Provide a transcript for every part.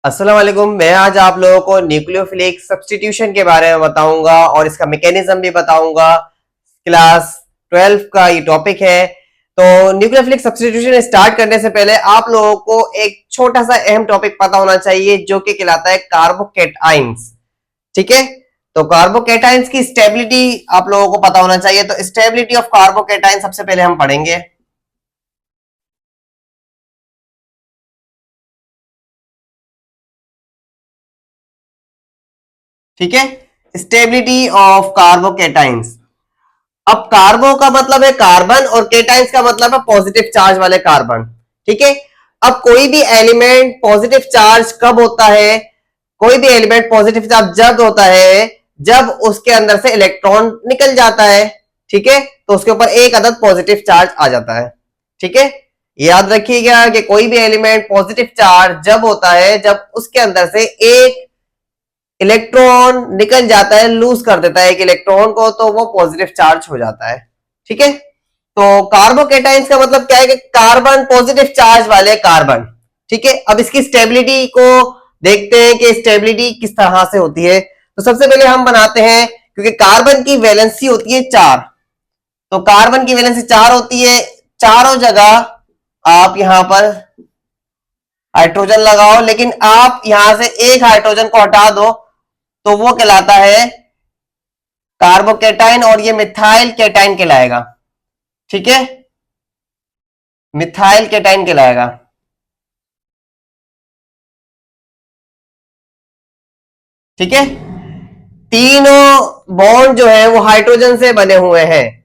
अस्सलाम वालेकुम। मैं आज आप लोगों को न्यूक्लियोफिलिक सब्स्टिट्यूशन के बारे में बताऊंगा और इसका मैकेनिज्म भी बताऊंगा। क्लास 12 का ये टॉपिक है। तो न्यूक्लियोफिलिक सब्स्टिट्यूशन स्टार्ट करने से पहले आप लोगों को एक छोटा सा अहम टॉपिक पता होना चाहिए जो कि कहलाता है कार्बोकेटाइंस। ठीक है, तो कार्बोकेटाइंस की स्टेबिलिटी आप लोगों को पता होना चाहिए। तो स्टेबिलिटी ऑफ कार्बोकेटाइन सबसे पहले हम पढ़ेंगे। ठीक है, स्टेबिलिटी ऑफ कार्बोकेटाइंस। अब कार्बो का मतलब है कार्बन और केटाइंस का मतलब है पॉजिटिव चार्ज वाले कार्बन। ठीक है, अब कोई भी एलिमेंट पॉजिटिव चार्ज कब होता है? कोई भी एलिमेंट पॉजिटिव चार्ज जब होता है जब उसके अंदर से इलेक्ट्रॉन निकल जाता है। ठीक है, तो उसके ऊपर एक अदद पॉजिटिव चार्ज आ जाता है। ठीक है, याद रखिएगा कि कोई भी एलिमेंट पॉजिटिव चार्ज जब होता है जब उसके अंदर से एक इलेक्ट्रॉन निकल जाता है, लूज कर देता है एक इलेक्ट्रॉन को, तो वो पॉजिटिव चार्ज हो जाता है। ठीक है, तो कार्बोकेटाइंस का मतलब क्या है कि कार्बन पॉजिटिव चार्ज वाले कार्बन। ठीक है, अब इसकी स्टेबिलिटी को देखते हैं कि स्टेबिलिटी किस तरह से होती है। तो सबसे पहले हम बनाते हैं, क्योंकि कार्बन की वैलेंसी होती है 4, तो कार्बन की वैलेंसी 4 होती है। चारों जगह आप यहां पर हाइड्रोजन लगाओ, लेकिन आप यहां से एक हाइड्रोजन को हटा दो तो वो कहलाता है कार्बोकेटाइन और ये मिथाइल केटाइन कहलाएगा। ठीक है, मिथाइल केटाइन कहलाएगा। ठीक है, तीनों बॉन्ड जो है वो हाइड्रोजन से बने हुए हैं।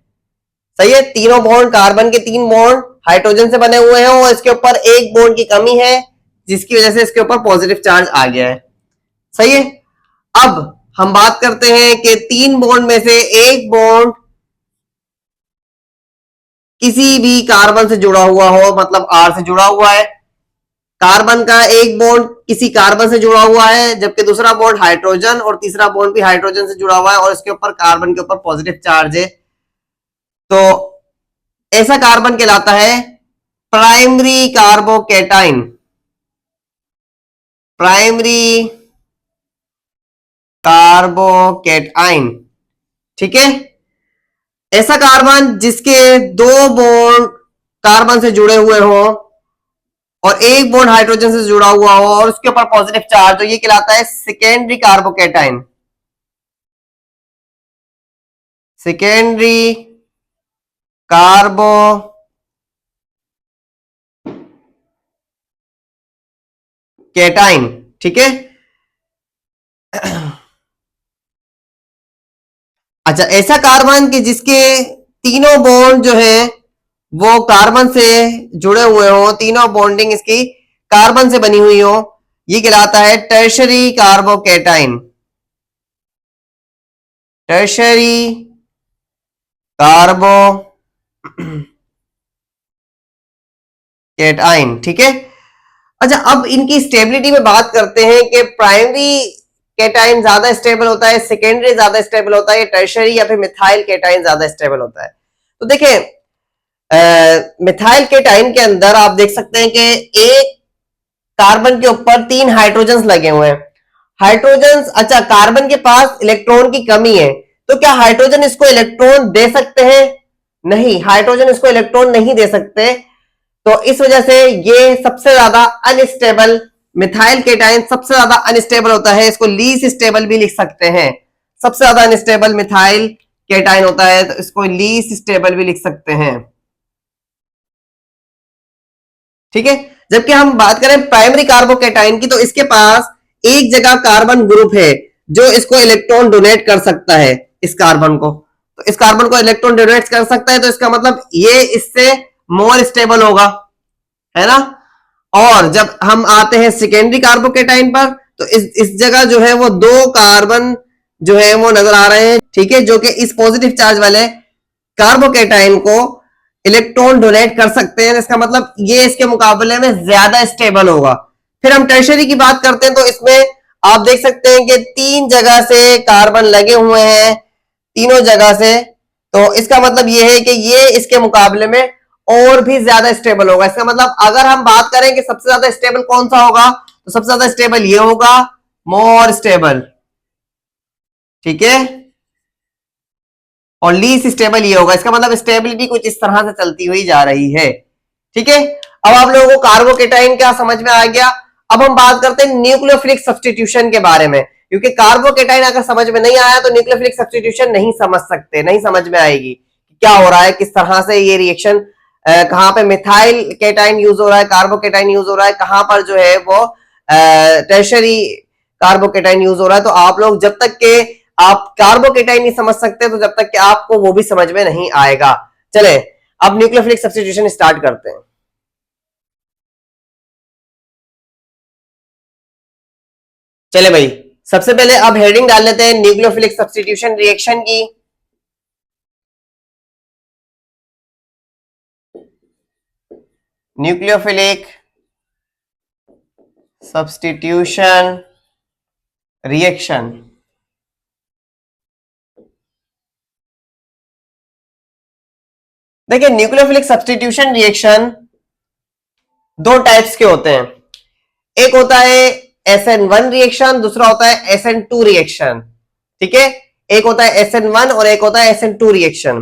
सही है, तीनों बॉन्ड, कार्बन के 3 बॉन्ड हाइड्रोजन से बने हुए हैं और इसके ऊपर एक बॉन्ड की कमी है जिसकी वजह से इसके ऊपर पॉजिटिव चार्ज आ गया है। सही है, अब हम बात करते हैं कि 3 बॉन्ड में से एक बॉन्ड किसी भी कार्बन से जुड़ा हुआ हो, मतलब आर से जुड़ा हुआ है। कार्बन का एक बॉन्ड किसी कार्बन से जुड़ा हुआ है, जबकि दूसरा बॉन्ड हाइड्रोजन और तीसरा बॉन्ड भी हाइड्रोजन से जुड़ा हुआ है और इसके ऊपर कार्बन के ऊपर पॉजिटिव चार्ज है। तो ऐसा कार्बन कहलाता है प्राइमरी कार्बोकेटाइन। Primary carbocation. ठीक है, ऐसा कार्बन जिसके 2 बॉन्ड कार्बन से जुड़े हुए हो और एक बॉन्ड हाइड्रोजन से जुड़ा हुआ हो और उसके ऊपर पॉजिटिव चार्ज, तो ये कहलाता है सेकेंडरी कार्बोकेटाइन। Secondary carbocation. ठीक है, अच्छा, ऐसा कार्बन कि जिसके तीनों बॉन्ड जो है वो कार्बन से जुड़े हुए हो, तीनों बॉन्डिंग इसकी कार्बन से बनी हुई हो, ये कहलाता है टर्शरी कार्बोकेटाइन। Tertiary carbocation. ठीक है, अच्छा, अब इनकी स्टेबिलिटी में बात करते हैं कि प्राइमरी केटाइन ज्यादा स्टेबल होता है, सेकेंडरी ज्यादा स्टेबल होता है, टर्शरी या फिर मिथाइल केटाइन ज्यादा स्टेबल होता है। तो देखें, मिथाइल केटाइन के अंदर आप देख सकते हैं कि एक कार्बन के ऊपर 3 हाइड्रोजन लगे हुए हैं। हाइड्रोजन, अच्छा, कार्बन के पास इलेक्ट्रॉन की कमी है, तो क्या हाइड्रोजन इसको इलेक्ट्रॉन दे सकते हैं? नहीं, हाइड्रोजन इसको इलेक्ट्रॉन नहीं दे सकते। तो इस वजह से ये सबसे ज्यादा अनस्टेबल, मिथाइल केटाइन सबसे ज्यादा अनस्टेबल होता है। इसको लीस्ट स्टेबल भी लिख सकते हैं। सबसे ज्यादा अनस्टेबल मिथाइल केटाइन होता है, तो इसको लीस्ट स्टेबल भी लिख सकते हैं। ठीक है, जबकि हम बात करें प्राइमरी कार्बोकेटाइन की, तो इसके पास एक जगह कार्बन ग्रुप है जो इसको इलेक्ट्रॉन डोनेट कर सकता है। इस कार्बन को, तो इस कार्बन को इलेक्ट्रॉन डोनेट कर सकता है, तो इसका मतलब ये इससे मोर स्टेबल होगा, है ना। और जब हम आते हैं सेकेंडरी कार्बोकेटाइन पर, तो इस जगह जो है वो 2 कार्बन जो है वो नजर आ रहे हैं। ठीक है, जो कि इस पॉजिटिव चार्ज वाले कार्बोकेटाइन को इलेक्ट्रॉन डोनेट कर सकते हैं। इसका मतलब ये इसके मुकाबले में ज्यादा स्टेबल होगा। फिर हम टर्शरी की बात करते हैं, तो इसमें आप देख सकते हैं कि 3 जगह से कार्बन लगे हुए हैं, तीनों जगह से। तो इसका मतलब ये है कि ये इसके मुकाबले में और भी ज्यादा स्टेबल होगा। इसका मतलब अगर हम बात करें कि सबसे ज्यादा स्टेबल कौन सा होगा, तो सबसे ज्यादा स्टेबल ये होगा, मोर स्टेबल, ठीक है, और लीस्ट स्टेबल ये होगा। इसका मतलब स्टेबिलिटी कुछ इस तरह से चलती हुई जा रही है, ठीक है। अब आप लोगों को कार्बोकेटाइन क्या समझ में आ गया। अब हम बात करते हैं न्यूक्लियोफिलिक सब्स्टिट्यूशन के बारे में, क्योंकि कार्बोकेटाइन अगर समझ में नहीं आया तो न्यूक्लियोफिलिक सब्स्टिट्यूशन नहीं समझ सकते, नहीं समझ में आएगी क्या हो रहा है, किस तरह से ये रिएक्शन, कहां पे मिथाइल केटाइन यूज हो रहा है, कार्बोकेटाइन यूज हो रहा है, कहां पर जो है वो टर्शरी कार्बोकेटाइन यूज हो रहा है। तो आप लोग जब तक के आप कार्बोकेटाइन नहीं समझ सकते तो जब तक कि आपको वो भी समझ में नहीं आएगा। चले अब न्यूक्लियोफिलिक सब्स्टिट्यूशन स्टार्ट करते हैं। चले भाई, सबसे पहले अब हेडिंग डाल लेते हैं न्यूक्लियोफिलिक सब्स्टिट्यूशन रिएक्शन की। Nucleophilic substitution reaction. देखिए न्यूक्लियोफिलिक सब्स्टिट्यूशन रिएक्शन दो टाइप्स के होते हैं। एक होता है SN1 रिएक्शन, दूसरा होता है SN2 रिएक्शन, ठीक है। एक होता है SN1 और एक होता है SN2 रिएक्शन।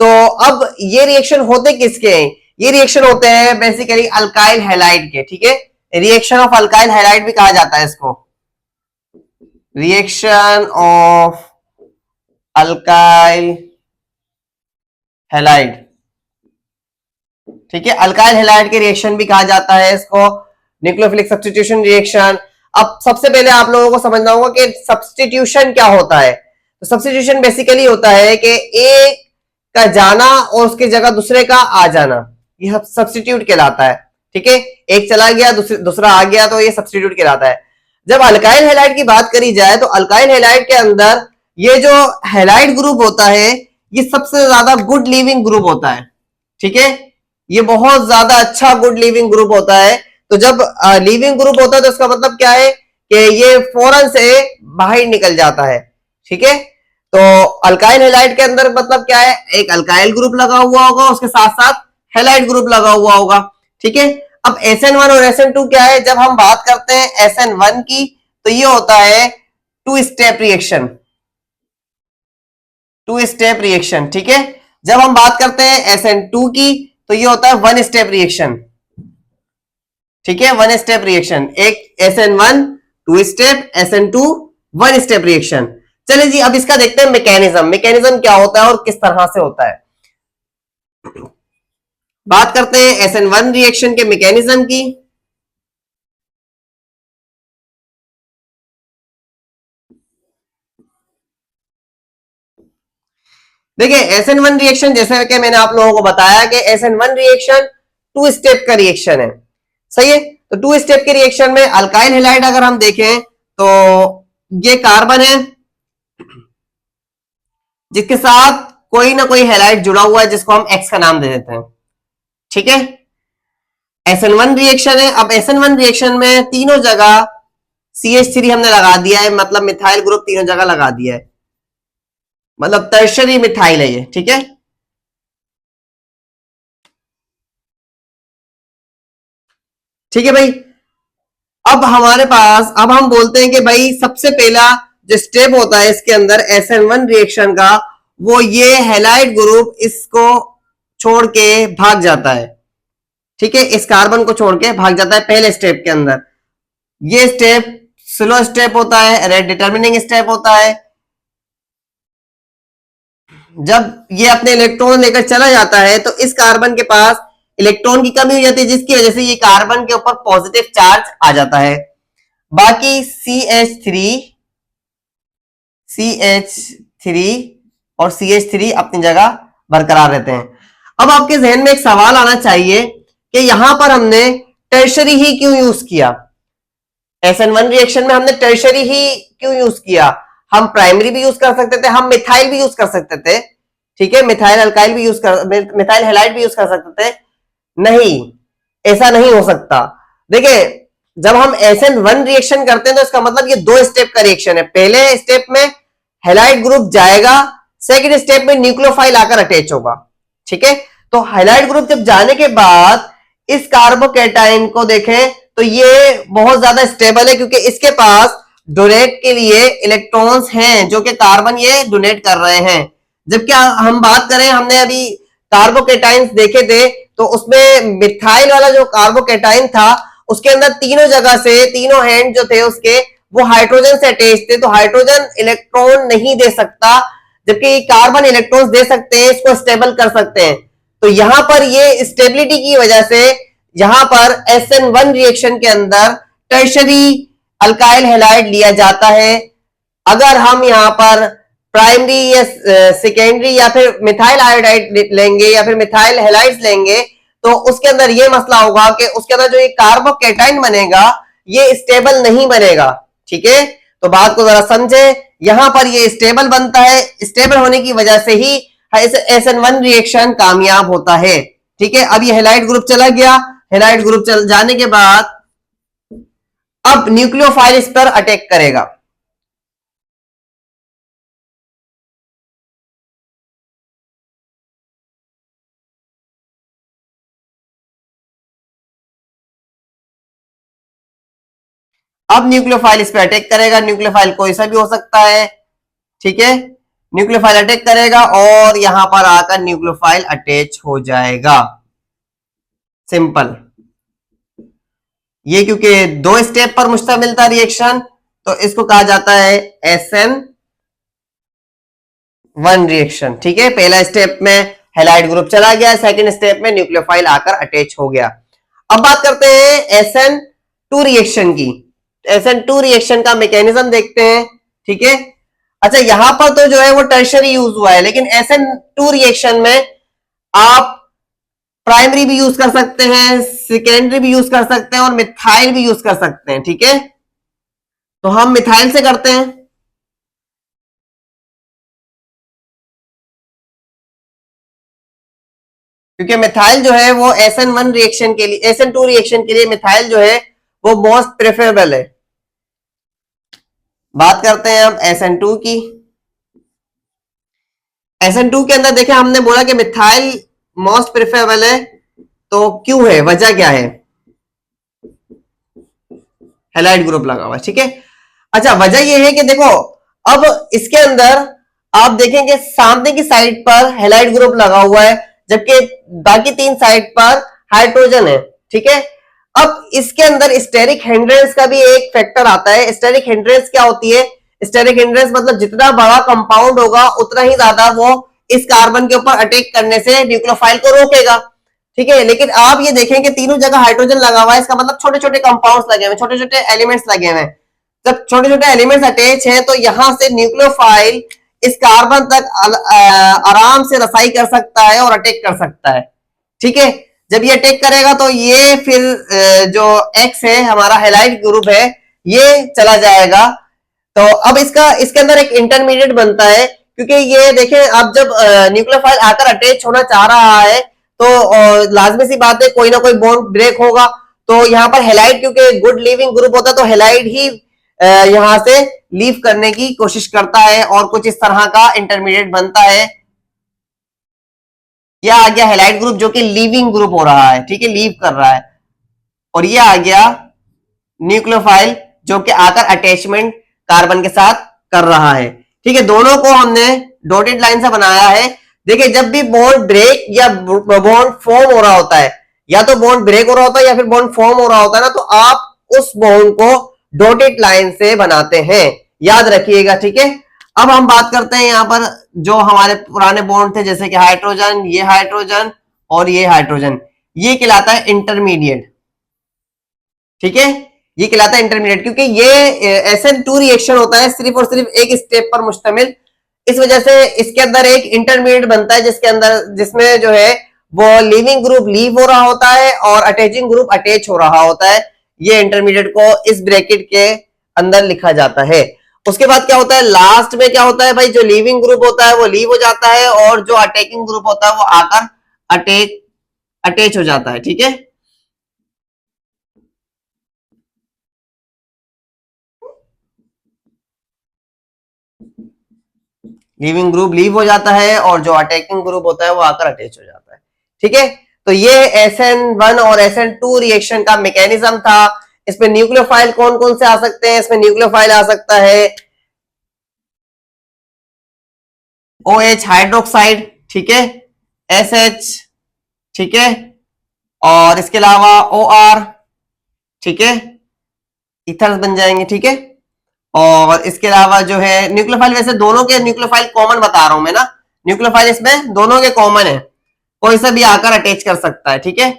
तो अब ये रिएक्शन होते किसके हैं? ये रिएक्शन होते हैं बेसिकली अल्काइल हैलाइड के, ठीक है। रिएक्शन ऑफ अल्काइल हैलाइड भी कहा जाता है इसको, रिएक्शन ऑफ अल्काइल हैलाइड, ठीक है। अल्काइल हैलाइड के रिएक्शन भी कहा जाता है इसको, न्यूक्लियोफिलिक सब्स्टिट्यूशन रिएक्शन। अब सबसे पहले आप लोगों को समझना होगा कि सब्स्टिट्यूशन क्या होता है। तो सब्स्टिट्यूशन बेसिकली होता है कि एक का जाना और उसकी जगह दूसरे का आ जाना, ये सब्स्टिट्यूट कहलाता है, ठीक है। एक चला गया दूसरा आ गया तो ये सब्स्टिट्यूट कहलाता है। जब अल्काइल हैलाइड की बात करी जाए तो अल्काइल हैलाइड के अंदर ये जो हैलाइड ग्रुप होता है ये सबसे ज्यादा गुड लिविंग ग्रुप होता है, ठीक है। ये बहुत ज्यादा अच्छा गुड लिविंग ग्रुप होता है। तो जब लिविंग ग्रुप होता है तो इसका मतलब क्या है कि ये फौरन से बाहर निकल जाता है, ठीक है। तो अल्काइल हैलाइड के अंदर मतलब क्या है, एक अल्काइल ग्रुप लगा हुआ होगा, उसके साथ साथ हैलाइड ग्रुप लगा हुआ होगा, ठीक है। अब SN1 और SN2 क्या है, जब हम बात करते हैं SN1 की तो ये होता है two step reaction, two step reaction, ठीक है। जब हम बात करते हैं SN2 की तो ये होता है वन स्टेप रिएक्शन, ठीक है, वन स्टेप रिएक्शन। एक SN1 two step, SN2 one step reaction. चलिए जी अब इसका देखते हैं मैकेनिज्म, मैकेनिज्म क्या होता है और किस तरह से होता है। बात करते हैं SN1 रिएक्शन के मैकेनिज्म की। देखिए SN1 रिएक्शन जैसे कि मैंने आप लोगों को बताया कि SN1 रिएक्शन टू स्टेप का रिएक्शन है, सही है। तो टू स्टेप के रिएक्शन में अल्काइल हैलाइड अगर हम देखें तो ये कार्बन है जिसके साथ कोई ना कोई हैलाइड जुड़ा हुआ है जिसको हम X का नाम दे देते हैं, ठीक है। SN1 रिएक्शन है। अब SN1 रिएक्शन में तीनों जगह CH3 हमने लगा दिया है, मतलब मिथाइल ग्रुप तीनों जगह लगा दिया है, मतलब टर्शरी मिथाइल है ये, ठीक है। ठीक है भाई, अब हमारे पास अब हम बोलते हैं कि भाई सबसे पहला जो स्टेप होता है इसके अंदर SN1 रिएक्शन का, वो ये हैलाइड ग्रुप इसको छोड़ के भाग जाता है, ठीक है। इस कार्बन को छोड़ के भाग जाता है पहले स्टेप के अंदर। ये स्टेप स्लो स्टेप होता है, रेट डिटर्मिनिंग स्टेप होता है। जब ये अपने इलेक्ट्रॉन लेकर चला जाता है तो इस कार्बन के पास इलेक्ट्रॉन की कमी हो जाती है जिसकी वजह से ये कार्बन के ऊपर पॉजिटिव चार्ज आ जाता है। बाकी CH3 और CH3 अपनी जगह बरकरार रहते हैं। अब आपके जहन में एक सवाल आना चाहिए कि यहां पर हमने टर्शरी ही क्यों यूज किया। SN1 रिएक्शन में हमने टर्शरी ही क्यों यूज किया, हम प्राइमरी भी यूज कर सकते थे, हम मिथाइल भी यूज कर सकते थे, ठीक है, मिथाइल अल्काइल भी यूज कर, मिथाइल हैलाइड भी यूज कर सकते थे। नहीं, ऐसा नहीं हो सकता। देखिए जब हम SN1 रिएक्शन करते हैं तो इसका मतलब ये दो स्टेप का रिएक्शन है। पहले स्टेप में हैलाइड ग्रुप जाएगा, सेकंड स्टेप में न्यूक्लियोफाइल आकर अटैच होगा, ठीक है। तो हैलाइड ग्रुप जब जाने के बाद इस कार्बोकेटाइन को देखें तो ये बहुत ज्यादा स्टेबल है क्योंकि इसके पास डोनेट के लिए इलेक्ट्रॉन्स हैं जो कि कार्बन ये डोनेट कर रहे हैं। जबकि हम बात करें, हमने अभी कार्बोकेटाइंस देखे थे, तो उसमें मिथाइल वाला जो कार्बोकेटाइन था उसके अंदर तीनों जगह से तीनों हैंड जो थे उसके वो हाइड्रोजन से अटैच थे, तो हाइड्रोजन इलेक्ट्रॉन नहीं दे सकता, जबकि कार्बन इलेक्ट्रॉन्स दे सकते हैं, इसको स्टेबल कर सकते हैं। तो यहां पर ये स्टेबिलिटी की वजह से यहां पर SN1 रिएक्शन के अंदर टर्शरी अल्काइल हैलाइड लिया जाता है। अगर हम यहां पर प्राइमरी या सेकेंडरी या फिर मिथाइल आयोडाइड लेंगे या फिर मिथाइल हैलाइड्स लेंगे, तो उसके अंदर ये मसला होगा कि उसके अंदर जो ये कार्बोकेटाइन बनेगा ये स्टेबल नहीं बनेगा। ठीक है, तो बात को जरा समझे, यहां पर ये स्टेबल बनता है, स्टेबल होने की वजह से ही SN1 रिएक्शन कामयाब होता है। ठीक है, अब ये हैलाइड ग्रुप चला गया, हैलाइड ग्रुप चल जाने के बाद अब न्यूक्लियोफाइल इस पर अटैक करेगा। अब न्यूक्लियोफाइल इस पे अटैक करेगा, न्यूक्लियोफाइल कोई सा भी हो सकता है। ठीक है, न्यूक्लियोफाइल अटैक करेगा और यहां पर आकर न्यूक्लियोफाइल अटैच हो जाएगा। सिंपल, ये क्योंकि दो स्टेप पर मुश्तमिल था रिएक्शन, तो इसको कहा जाता है SN1 रिएक्शन। ठीक है, पहला स्टेप में हैलाइड ग्रुप चला गया, सेकंड स्टेप में न्यूक्लियोफाइल आकर अटैच हो गया। अब बात करते हैं SN2 रिएक्शन की। SN2 रिएक्शन का मैकेनिज्म देखते हैं। ठीक है, अच्छा यहां पर तो जो है वो टर्शरी यूज हुआ है, लेकिन SN2 रिएक्शन में आप प्राइमरी भी यूज कर सकते हैं, सेकेंडरी भी यूज कर सकते हैं और मिथाइल भी यूज कर सकते हैं। ठीक है, तो हम मिथाइल से करते हैं। क्योंकि मिथाइल जो है वो SN1 रिएक्शन के लिए, SN2 रिएक्शन के लिए मिथाइल जो है वो मोस्ट प्रेफरेबल है। बात करते हैं अब SN2 की। SN2 के अंदर देखें, हमने बोला कि मिथाइल मोस्ट प्रेफरेबल है, तो क्यों है, वजह क्या है? हैलाइड ग्रुप लगा हुआ है। ठीक है, अच्छा वजह यह है कि देखो अब इसके अंदर आप देखेंगे सामने की साइड पर हैलाइड ग्रुप लगा हुआ है, जबकि बाकी तीन साइड पर हाइड्रोजन है। ठीक है, अब इसके अंदर स्टेरिक हिंड्रेंस का भी एक फैक्टर आता है। स्टेरिक हिंड्रेंस क्या होती है? स्टेरिक हिंड्रेंस मतलब जितना बड़ा कंपाउंड होगा उतना ही ज्यादा वो इस कार्बन के ऊपर अटैक करने से न्यूक्लियोफाइल को रोकेगा। ठीक है, लेकिन आप ये देखें कि तीनों जगह हाइड्रोजन लगा हुआ है, इसका मतलब छोटे छोटे कंपाउंड्स लगे हुए, छोटे छोटे एलिमेंट्स लगे हुए हैं। जब छोटे छोटे एलिमेंट्स अटैच हैं तो यहां से न्यूक्लियोफाइल इस कार्बन तक आराम से रसाई कर सकता है और अटैक कर सकता है। ठीक है, जब ये अटैक करेगा तो ये फिर जो एक्स है हमारा हैलाइड ग्रुप है ये चला जाएगा। तो अब इसके अंदर एक इंटरमीडिएट बनता है, क्योंकि ये देखें अब जब न्यूक्लियोफाइल आकर अटैच होना चाह रहा है तो लाजमी सी बात है कोई ना कोई बॉन्ड ब्रेक होगा। तो यहाँ पर हैलाइड क्योंकि गुड लिविंग ग्रुप होता है तो हैलाइड ही यहां से लीव करने की कोशिश करता है और कुछ इस तरह का इंटरमीडिएट बनता है। यह आ गया हैलाइड ग्रुप जो कि लीविंग ग्रुप हो रहा है। ठीक है, लीव कर रहा है। और ये आ गया न्यूक्लियोफाइल जो कि आकर अटैचमेंट कार्बन के साथ कर रहा है। ठीक है, दोनों को हमने डॉटेड लाइन से बनाया है। देखिए जब भी बॉन्ड ब्रेक या बॉन्ड फॉर्म हो रहा होता है, या तो बॉन्ड ब्रेक हो रहा होता है या फिर बॉन्ड फॉर्म हो रहा होता है ना, तो आप उस बॉन्ड को डॉटेड लाइन से बनाते हैं, याद रखिएगा। ठीक है, अब हम बात करते हैं यहां पर जो हमारे पुराने बॉन्ड थे, जैसे कि हाइड्रोजन, ये हाइड्रोजन और ये हाइड्रोजन, ये कहलाता है इंटरमीडिएट। ठीक है, ये कहलाता है इंटरमीडिएट क्योंकि ये SN2 रिएक्शन होता है सिर्फ और सिर्फ एक स्टेप पर मुश्तमिल। इस वजह से इसके अंदर एक इंटरमीडिएट बनता है जिसके अंदर जिसमें जो है वो लिविंग ग्रुप लीव हो रहा होता है और अटैचिंग ग्रुप अटैच हो रहा होता है। ये इंटरमीडिएट को इस ब्रैकेट के अंदर लिखा जाता है। उसके बाद क्या होता है, लास्ट में क्या होता है भाई, जो लिविंग ग्रुप होता है वो लीव हो जाता है और जो अटैकिंग ग्रुप होता है वो आकर अटैच हो जाता है। ठीक है, लिविंग ग्रुप लीव हो जाता है और जो अटैकिंग ग्रुप होता है वो आकर अटैच हो जाता है। ठीक है, तो ये SN1 और SN2 रिएक्शन का मैकेनिज्म था। इसमें न्यूक्लियोफाइल कौन कौन से आ सकते हैं? इसमें न्यूक्लियोफाइल आ सकता है OH हाइड्रोक्साइड, ठीक है, SH, ठीक है, और इसके अलावा OR, ठीक है, इथर्स बन जाएंगे, ठीक है। और इसके अलावा जो है न्यूक्लियोफाइल, वैसे दोनों के न्यूक्लियोफाइल कॉमन बता रहा हूं मैं ना, न्यूक्लियोफाइल इसमें दोनों के कॉमन है, कोई सा भी आकर अटैच कर सकता है, ठीक है।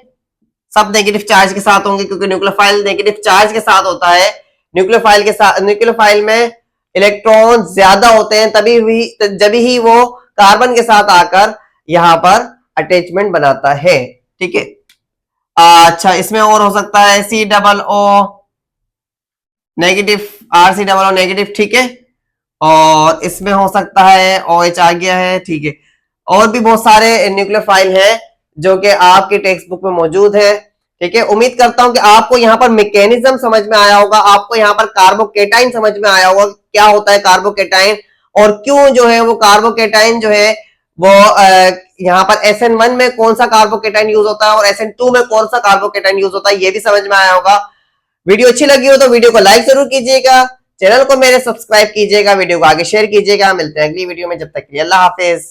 सब नेगेटिव चार्ज के साथ होंगे क्योंकि न्यूक्लियोफाइल नेगेटिव चार्ज के साथ होता है। न्यूक्लियोफाइल के साथ, न्यूक्लियोफाइल में इलेक्ट्रॉन ज्यादा होते हैं, तभी भी जब ही वो कार्बन के साथ आकर यहां पर अटैचमेंट बनाता है, ठीक है। अच्छा, इसमें और हो सकता है C+O नेगेटिव, RC+O नेगेटिव, ठीक है। और इसमें हो सकता है OH आ गया है, ठीक है। और भी बहुत सारे न्यूक्लियोफाइल हैं जो कि आपकी टेक्स्ट बुक में मौजूद है, ठीक है। उम्मीद करता हूं कि आपको यहाँ पर मैकेनिज्म समझ में आया होगा, आपको यहाँ पर कार्बोकेटाइन समझ में आया होगा, क्या होता है कार्बोकेटाइन और क्यों जो है वो कार्बोकेटाइन जो है वो यहाँ पर SN1 में कौन सा कार्बोकेटाइन यूज होता है और SN2 में कौन सा कार्बोकेटाइन यूज होता है, ये भी समझ में आया होगा। वीडियो अच्छी लगी हो तो वीडियो को लाइक जरूर कीजिएगा, चैनल को मेरे सब्सक्राइब कीजिएगा, वीडियो को आगे शेयर कीजिएगा। मिलते हैं अगली वीडियो में, जब तक के लिए अल्लाह हाफिज।